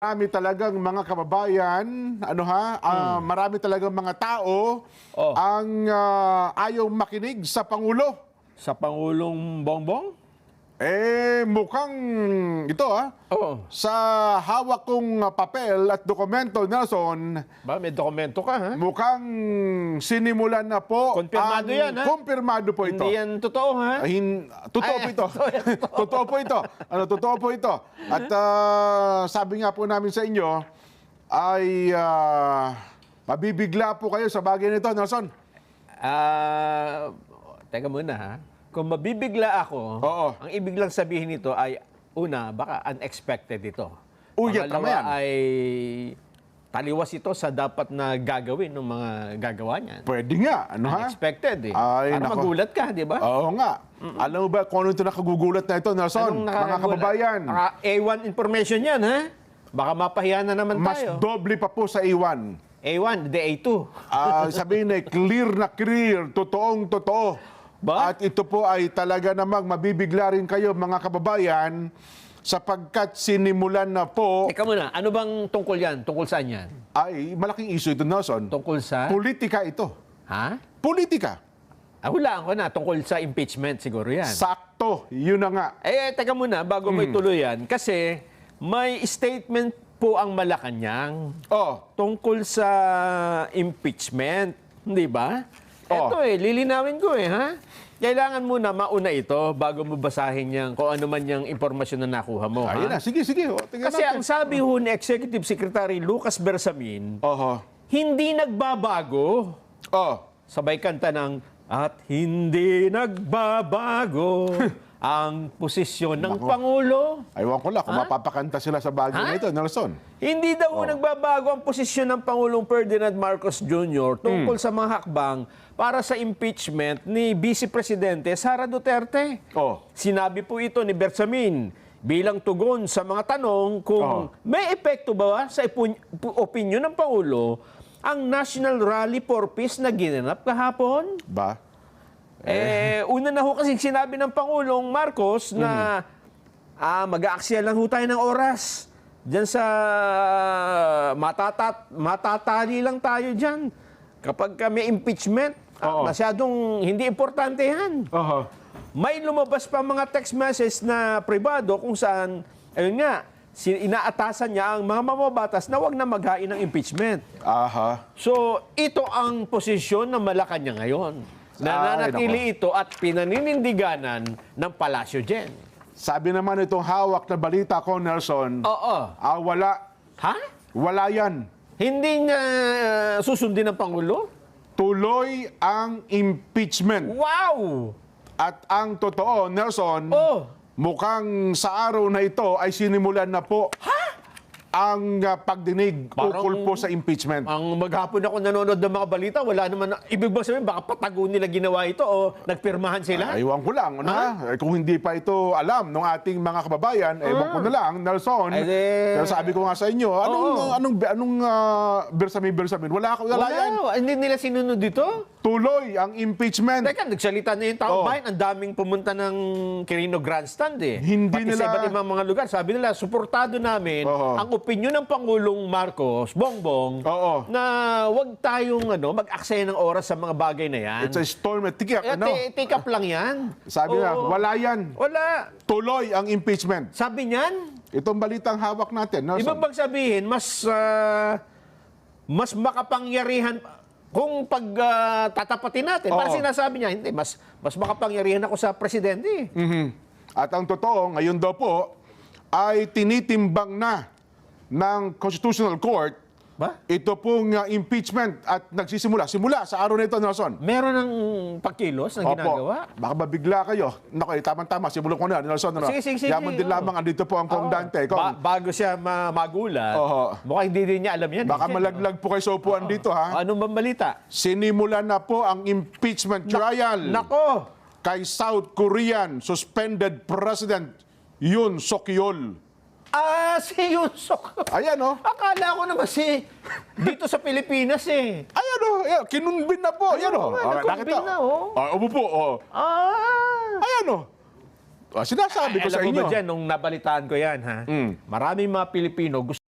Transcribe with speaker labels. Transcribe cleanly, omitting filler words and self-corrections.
Speaker 1: Marami talagang mga kababayan, marami talagang mga tao ang ayaw makinig sa Pangulo.
Speaker 2: Sa Pangulong Bongbong?
Speaker 1: Mukhang ito
Speaker 2: Oo.
Speaker 1: sa hawak kong papel at dokumento, Nelson,
Speaker 2: Ba, may dokumento ka, ha?
Speaker 1: mukhang sinimulan na po.
Speaker 2: Kumpirmado yan, ha?
Speaker 1: Kumpirmado po ito.
Speaker 2: Hindi yan totoo, ha?
Speaker 1: Totoo po ito. Totoo po ito. Totoo po ito. At sabi nga po namin sa inyo, ay mabibigla po kayo sa bagay nito, Nelson.
Speaker 2: Teka muna, ha? Kung mabibigla ako,
Speaker 1: Oo.
Speaker 2: ang ibig lang sabihin nito ay, una, baka unexpected ito.
Speaker 1: Uy, tama yan.
Speaker 2: Pangalawa ay taliwas ito sa dapat na gagawin ng mga gagawa niyan.
Speaker 1: Pwede nga.
Speaker 2: Unexpected, eh.
Speaker 1: Ay,
Speaker 2: Para
Speaker 1: nako.
Speaker 2: magulat ka, di ba?
Speaker 1: Oo nga. Alam mo ba kung ano ito nakagugulat na ito, Nelson? Mga
Speaker 2: nakakagulat?
Speaker 1: kababayan.
Speaker 2: A1 information yan, ha? Baka mapahiya na naman
Speaker 1: Mas
Speaker 2: tayo.
Speaker 1: doble pa po sa A1.
Speaker 2: A1, the A2.
Speaker 1: Sabihin na clear, totoong totoo.
Speaker 2: Ba?
Speaker 1: At ito po ay talaga namang mabibigla rin kayo, mga kababayan, sapagkat sinimulan na po,
Speaker 2: Teka muna, ano bang tungkol yan? Tungkol saan yan?
Speaker 1: ay malaking issue ito, Nelson.
Speaker 2: Tungkol sa...
Speaker 1: Politika ito.
Speaker 2: Ha?
Speaker 1: Politika.
Speaker 2: Hulaan ko na, tungkol sa impeachment siguro yan.
Speaker 1: Sakto. Yun na nga.
Speaker 2: Teka muna, bago mo ituloy yan, kasi may statement po ang Malacanang tungkol sa impeachment, di ba? Ito lilinawin ko ha? Kailangan muna mauna ito bago mo basahin yan kung ano man yung impormasyon na nakuha mo.
Speaker 1: Ayun na. Sige. Tingnan
Speaker 2: Kasi
Speaker 1: natin.
Speaker 2: ang sabi ho ni Executive Secretary Lucas Bersamin,
Speaker 1: Oho.
Speaker 2: hindi nagbabago. Sabay kanta ng, at hindi nagbabago ang posisyon ng Pangulo.
Speaker 1: Aywan ko lang kung mapapakanta sila sa bagay na ito, Nelson.
Speaker 2: Hindi daw nagbabago ang posisyon ng Pangulong Ferdinand Marcos Jr. tungkol sa mga hakbang para sa impeachment ni Vice Presidente Sara Duterte. Sinabi po ito ni Bersamin bilang tugon sa mga tanong kung may epekto ba sa opinyon ng Pangulo ang National Rally for Peace na ginanap kahapon. Una na ho kasi sinabi ng Pangulong Marcos na mag-aaksaya lang ho tayo ng oras. Diyan sa matatali lang tayo dyan. Kapag may impeachment, masyadong hindi importante yan. May lumabas pa mga text message na privado kung saan, ayun nga, inaatasan niya ang mga mamabatas na wag na maghain ng impeachment. So, ito ang posisyon ng Malacanang ngayon. Nananatili ito at pinaninindiganan ng Palasyo Gen.
Speaker 1: Sabi naman itong hawak na balita ko, Nelson, wala.
Speaker 2: Ha?
Speaker 1: Wala yan.
Speaker 2: Hindi niya susundin ng Pangulo?
Speaker 1: Tuloy ang impeachment.
Speaker 2: Wow!
Speaker 1: At ang totoo, Nelson, mukhang sa araw na ito ay sinimulan na po ang pagdinig ukol po sa impeachment.
Speaker 2: Ang maghapon ako nanonood ng mga balita, wala naman, ibig bang sabihin, baka patago nila ginawa ito o nagpirmahan sila?
Speaker 1: Ewan ko lang. Kung hindi pa ito alam ng ating mga kababayan, ewan ko na lang, Nelson. Pero sabi ko nga sa inyo, anong Bersamin? Wala yan.
Speaker 2: Hindi nila sinunod dito?
Speaker 1: Tuloy ang impeachment.
Speaker 2: Teka, nagsalita na yung taong bayan. Ang daming pumunta ng Quirino Grandstand
Speaker 1: Hindi
Speaker 2: Pati
Speaker 1: nila...
Speaker 2: sa iba't ibang mga lugar. Sabi nila, suportado namin ang opinyon ng Pangulong Marcos, Bongbong, na wag tayong mag-aksaya ng oras sa mga bagay na yan.
Speaker 1: It's a storm.
Speaker 2: Take up lang yan.
Speaker 1: Sabi na, wala yan.
Speaker 2: Wala.
Speaker 1: Tuloy ang impeachment.
Speaker 2: Sabi niyan.
Speaker 1: Itong balitang hawak natin, Nelson.
Speaker 2: Ibig bang sabihin, mas makapangyarihan kung tatapatin natin. Parang sinasabi niya, hindi, mas makapangyarihan ako sa presidente.
Speaker 1: At ang totoo, ngayon daw po, ay tinitimbang na ng Constitutional Court ito pong impeachment at nagsisimula. Simula sa araw na ito, Nelson.
Speaker 2: Meron ng pagkilos na ginagawa?
Speaker 1: Baka mabigla kayo. Naku, tamang-tama. Simulan ko na, Nelson.
Speaker 2: Sige.
Speaker 1: Yaman din lamang, andito po ang komandante.
Speaker 2: Bago siya magulat, mukhang hindi din niya alam yan.
Speaker 1: Baka malaglag po kayo sa upuan dito, ha?
Speaker 2: Anong bang balita?
Speaker 1: Sinimulan na po ang impeachment trial.
Speaker 2: Nako!
Speaker 1: Kay South Korean suspended President Yoon Suk-yeol.
Speaker 2: Si Yoon Suk.
Speaker 1: Ayan,
Speaker 2: Akala ko naman dito sa Pilipinas
Speaker 1: Ayan, kinunbin na po. Ayan,
Speaker 2: Nakunbin na,
Speaker 1: Upo po, Ayan, sinasabi ko sa
Speaker 2: alam
Speaker 1: inyo.
Speaker 2: mo ba dyan, nung nabalitaan ko yan, ha? Maraming mga Pilipino gusto